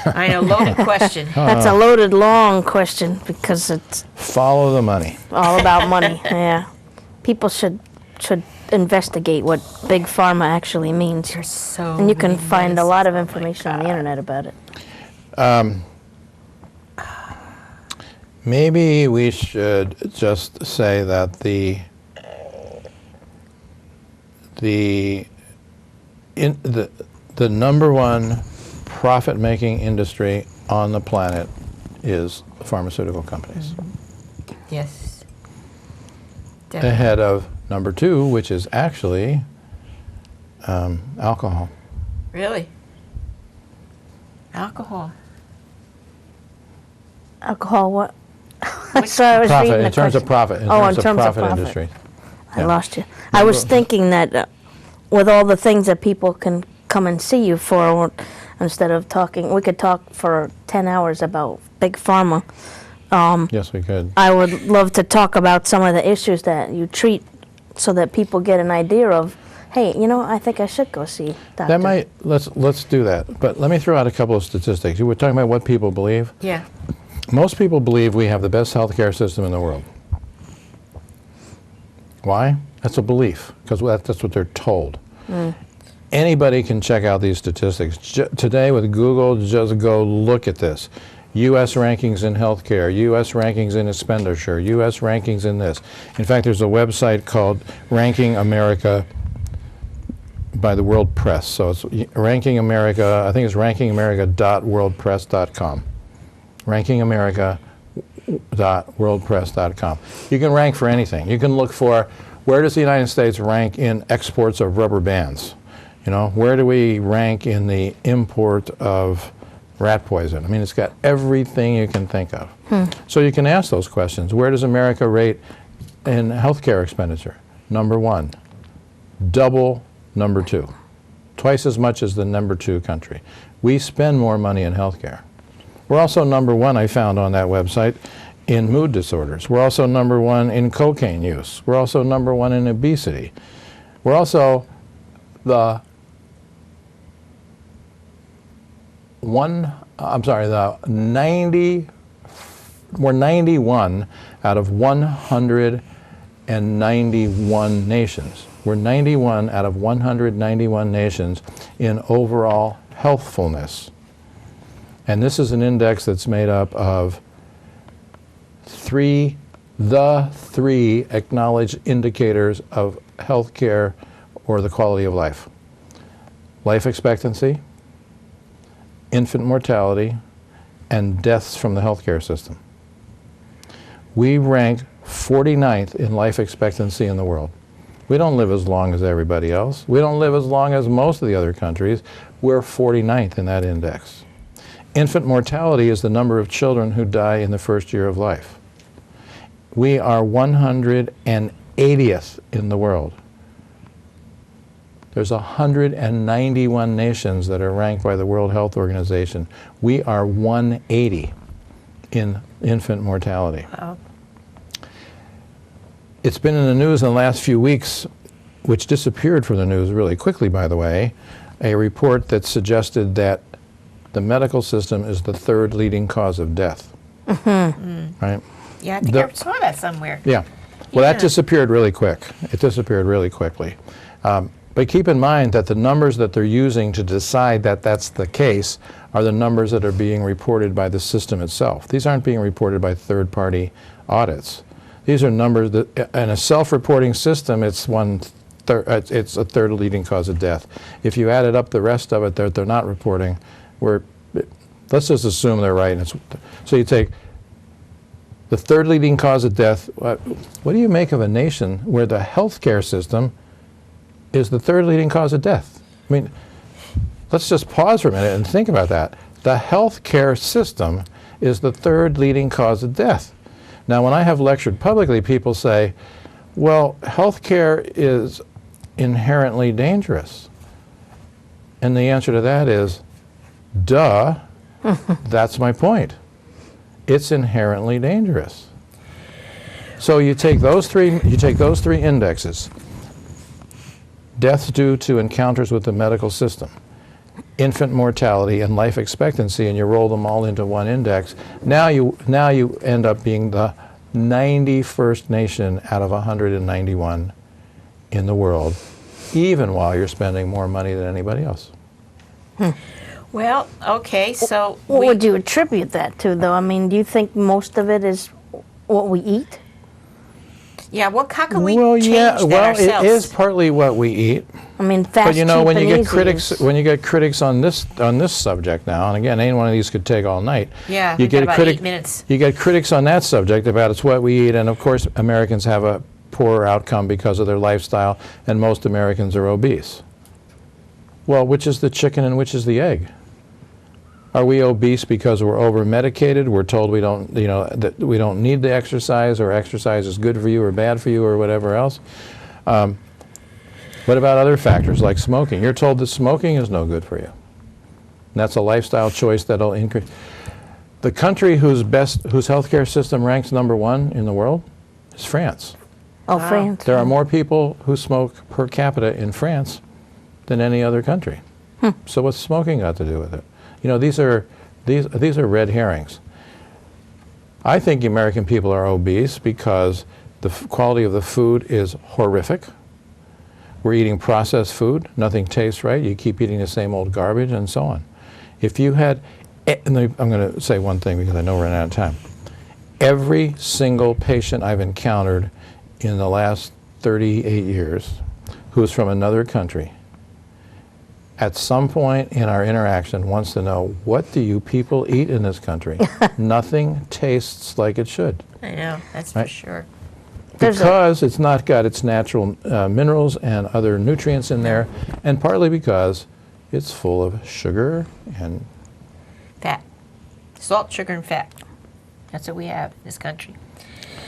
I know, loaded question. That's a loaded, long question because it's Follow the money. all about money. Yeah, people should investigate what big pharma actually means, There's so and you can many find a medicines. lot of Oh, my information on the God. internet about it. Maybe we should just say that the number one profit-making industry on the planet is pharmaceutical companies. Yes. Definitely. Ahead of number two, which is actually alcohol. Really? Alcohol. Alcohol, what? Sorry, I was Profit, reading the in terms of question. profit, in Oh, terms in terms of of profit profit. industry. I Yeah. lost you. I was thinking that with all the things that people can come and see you for, instead of talking, we could talk for 10 hours about big pharma. Yes, we could. I would love to talk about some of the issues that you treat so that people get an idea of, hey, I think I should go see doctor. Let's do that. But let me throw out a couple of statistics. You were talking about what people believe. Yeah. Most people believe we have the best healthcare system in the world. Why? That's a belief, because that's what they're told. Anybody can check out these statistics. Today with Google, just go look at this. U.S. rankings in healthcare, U.S. rankings in expenditure, U.S. rankings in this. In fact, there's a website called Ranking America by the World Press. So it's Ranking America, I think it's rankingamerica.worldpress.com. rankingamerica.worldpress.com. You can rank for anything. You can look for, where does the United States rank in exports of rubber bands? Where do we rank in the import of rat poison? I mean, it's got everything you can think of. So you can ask those questions. Where does America rate in healthcare expenditure? Number one. Double number two. Twice as much as the number two country. We spend more money in healthcare. We're also number one, I found on that website, in mood disorders. We're also number one in cocaine use. We're also number one in obesity. We're also the 91 out of 191 nations. We're 91 out of 191 nations in overall healthfulness. And this is an index that's made up of the three acknowledged indicators of healthcare or the quality of life. Life expectancy, infant mortality, and deaths from the healthcare system. We rank 49th in life expectancy in the world. We don't live as long as everybody else. We don't live as long as most of the other countries. We're 49th in that index. Infant mortality is the number of children who die in the first year of life. We are 180th in the world. There's 191 nations that are ranked by the World Health Organization. We are 180 in infant mortality. Wow. It's been in the news in the last few weeks, which disappeared from the news really quickly, by the way, a report that suggested that the medical system is the third leading cause of death. Right? Yeah, I think I saw that somewhere. Yeah. Well, that disappeared really quick. It disappeared really quickly. But keep in mind that the numbers that they're using to decide that that's the case are the numbers that are being reported by the system itself. These aren't being reported by third-party audits. These are numbers that, in a self-reporting system, it's it's a third leading cause of death. If you added up the rest of it that they're not reporting, let's just assume they're right. So you take the third leading cause of death. What do you make of a nation where the healthcare system is the third leading cause of death? I mean, let's just pause for a minute and think about that. The healthcare system is the third leading cause of death. Now, when I have lectured publicly, people say, well, healthcare is inherently dangerous. And the answer to that is, duh, that's my point. It's inherently dangerous. So you take those three indexes: deaths due to encounters with the medical system, infant mortality, and life expectancy, and you roll them all into one index. Now you end up being the 91st nation out of 191 in the world, even while you're spending more money than anybody else. Well, okay, so what would you attribute that to, though? I mean, do you think most of it is what we eat? Yeah, how can we Well, change yeah, that well, ourselves? it is partly what we eat. I mean, fast, But you know, cheap, when you and get easy critics, is- when you get critics on this subject now, and again, any one of these could take all night. Yeah, you we've get got about 8 minutes. You get critics on that subject about it's what we eat, and of course, Americans have a poorer outcome because of their lifestyle, and most Americans are obese. Well, which is the chicken and which is the egg? Are we obese because we're over-medicated? We're told we don't, that we don't need the exercise, or exercise is good for you or bad for you, or whatever else. What about other factors like smoking? You're told that smoking is no good for you. And that's a lifestyle choice that'll increase. The country whose healthcare system ranks #1 in the world is France. Oh, France. There are more people who smoke per capita in France than any other country. So what's smoking got to do with it? You know, these are red herrings. I think the American people are obese because the quality of the food is horrific. We're eating processed food. Nothing tastes right. You keep eating the same old garbage and so on. If you had, and I'm going to say one thing because I know we're running out of time. Every single patient I've encountered in the last 38 years who is from another country, at some point in our interaction wants to know, what do you people eat in this country? Nothing tastes like it should. I know, that's Right? for sure. Because it's not got its natural minerals and other nutrients in there, and partly because it's full of sugar and Fat. Salt, sugar, and fat. That's what we have in this country.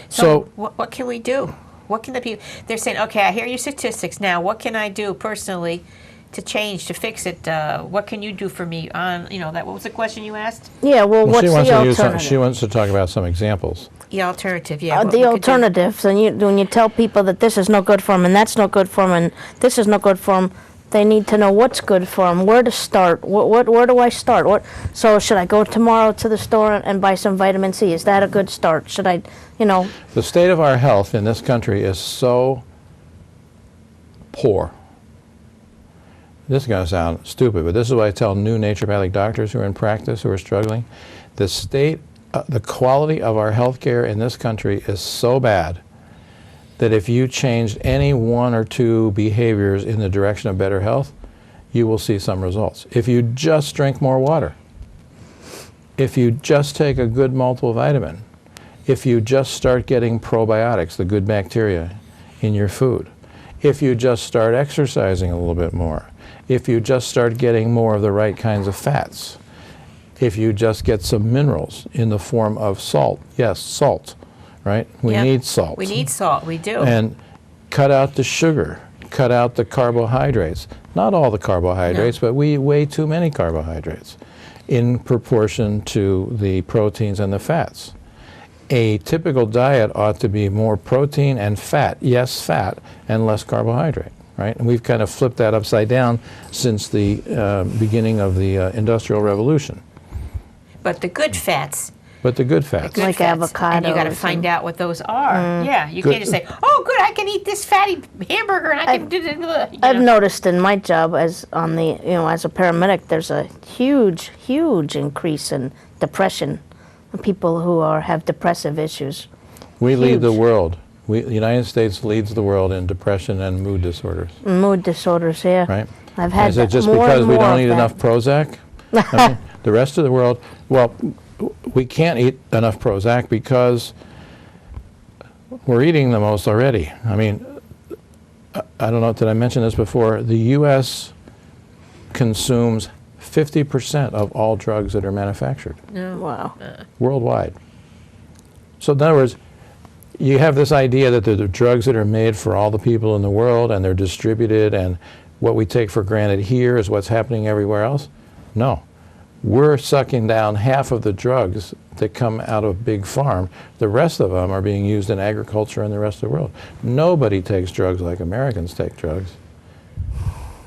So- what can we do? What can the people, they're saying, okay, I hear your statistics now. What can I do personally to change, to fix it? What can you do for me on, what was the question you asked? Yeah, well, what's she the wants to alternative? she wants to talk about some examples. The alternative, yeah. what we The could do. alternatives, and when you tell people that this is no good for them, and that's no good for them, and this is no good for them, they need to know what's good for them, where to start, where do I start? So should I go tomorrow to the store and buy some vitamin C? Is that a good start? Should I, The state of our health in this country is so poor. This is going to sound stupid, but this is what I tell new naturopathic doctors who are in practice who are struggling. The quality of our health care in this country is so bad that if you changed any one or two behaviors in the direction of better health, you will see some results. If you just drink more water, if you just take a good multivitamin, if you just start getting probiotics, the good bacteria, in your food, if you just start exercising a little bit more, if you just start getting more of the right kinds of fats, if you just get some minerals in the form of salt. Yes, salt, right? We Yep. need salt. We need salt. We do. And cut out the sugar, cut out the carbohydrates. Not all the carbohydrates, but we eat way too many carbohydrates in proportion to the proteins and the fats. A typical diet ought to be more protein and fat, yes, fat, and less carbohydrate, right? And we've kind of flipped that upside down since the beginning of the Industrial Revolution. But the good fats. But the good fats. Good Like fats. And you got to avocados find and- out what those are. Yeah, you Good. can't just say, "Oh, good, I can eat this fatty hamburger and I can do this." I've noticed in my job as on the as a paramedic, there's a huge increase in depression, people who have depressive issues. We lead the Huge. world. The United States leads the world in depression and mood disorders, Mood disorders, yeah. right? I've had Is it just more because and we more don't of eat that. enough Prozac? I mean, the rest of the world, well, we can't eat enough Prozac because we're eating the most already. I mean, I don't know, did I mention this before? The U.S. consumes 50% of all drugs that are manufactured Wow. worldwide. So in other words, you have this idea that they're the drugs that are made for all the people in the world and they're distributed, and what we take for granted here is what's happening everywhere else. No. We're sucking down half of the drugs that come out of big farm. The rest of them are being used in agriculture and the rest of the world. Nobody takes drugs like Americans take drugs.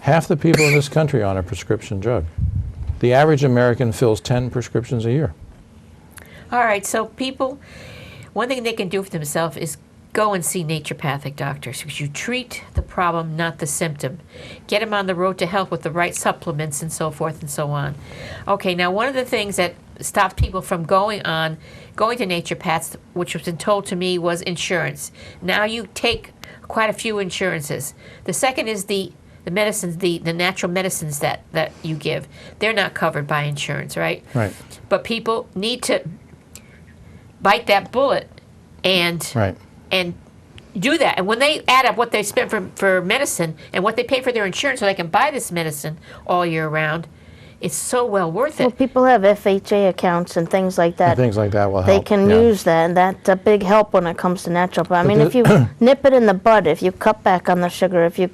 Half the people in this country are on a prescription drug. The average American fills 10 prescriptions a year. All right, so people, one thing they can do for themselves is go and see naturopathic doctors, because you treat the problem, not the symptom. Get them on the road to health with the right supplements and so forth and so on. Okay, now one of the things that stops people from going to naturopaths, which was been told to me, was insurance. Now you take quite a few insurances. The second is the medicines, the natural medicines that you give. They're not covered by insurance, right? Right. But people need to bite that bullet and Right. and do that. And when they add up what they spent for medicine and what they pay for their insurance so they can buy this medicine all year round, it's so well worth Well, it. people have FHA accounts and things like that. And things like that will They help. can yeah. use that, and that's a big help when it comes to natural. I mean, the- if you nip it in the bud, if you cut back on the sugar, if you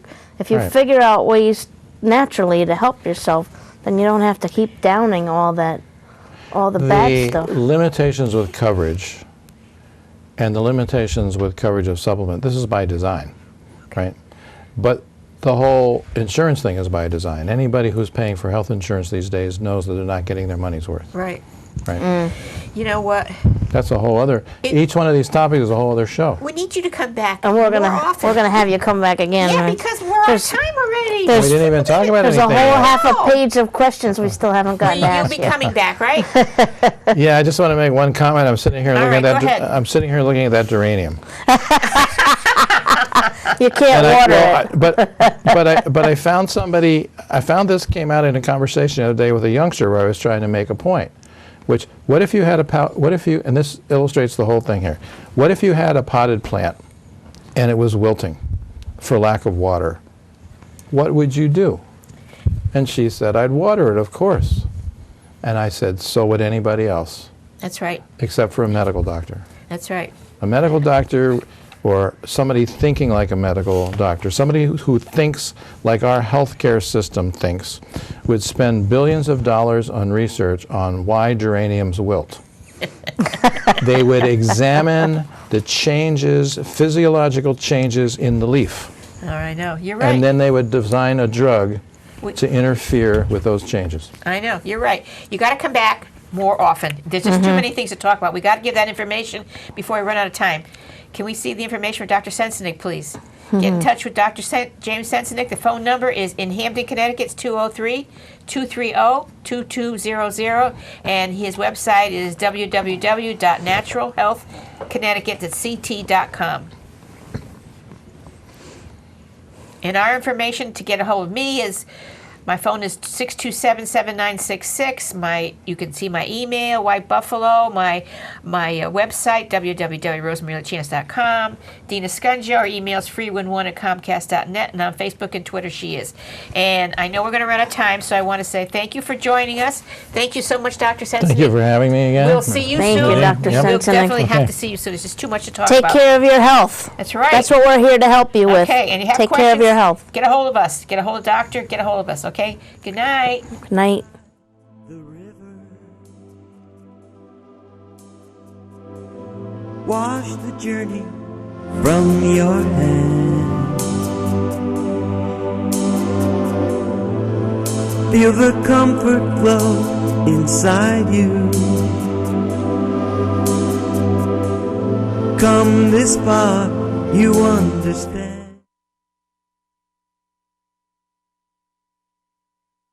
Right. figure out ways naturally to help yourself, then you don't have to keep downing all the bad stuff. The limitations with coverage and the limitations with coverage of supplement, this is by design, right? But the whole insurance thing is by design. Anybody who's paying for health insurance these days knows that they're not getting their money's worth, Right. right? You know what? That's a whole other, each one of these topics is a whole other show. We need you to come back And we're more often. gonna have you come back again. Yeah, right? because we're on There's- time already. there's- We didn't even talk about There's a anything. whole yet. half No. a page of questions we still haven't gotten to You'll ask be you. coming back, right? Yeah, I just want to make one comment. I'm sitting here All looking right, at go that. ahead. I'm sitting here looking at that geranium. You can't water it. But I found somebody. I found this came out in a conversation the other day with a youngster where I was trying to make a point. Which, what if you had and this illustrates the whole thing here. What if you had a potted plant and it was wilting for lack of water? What would you do? And she said, I'd water it, of course. And I said, so would anybody else, That's right. except for a medical doctor. That's right. A medical doctor, or somebody thinking like a medical doctor, somebody who thinks like our healthcare system thinks, would spend billions of dollars on research on why geraniums wilt. They would examine the changes, physiological changes in the leaf, All right, no, you're right. and then they would design a drug We- to interfere with those changes. I know, you're right. You got to come back more often. There's just too many things to talk about. We got to give that information before we run out of time. Can we see the information for Dr. Sensenig, please? Get in touch with Dr. James Sensenig. The phone number is in Hampton, Connecticut. It's 203-230-2200. And his website is www.naturalhealthconnecticut.ct.com. And our information to get a hold of me is My phone is 627-7966. You can see my email, White Buffalo, my website, www.rosemarylachance.com. Dina Scungio, our email is free11@comcast.net, and on Facebook and Twitter she is. And I know we're going to run out of time, so I want to say thank you for joining us. Thank you so much, Dr. Sensenig. Thank you for having me again. We'll see you Thank soon. you, Dr. Yep. We'll Sensenig. definitely have Okay. to see you soon. There's just too much to talk Take about. care of your health. That's right. That's what we're here to help you with. Okay, and you have Take questions, care of your health. get a hold of us. Get a hold of doctor, get a hold of us, okay? Good night. Good night. the river. Wash the journey from your hands. Feel the comfort flow inside you. Come this far, you understand.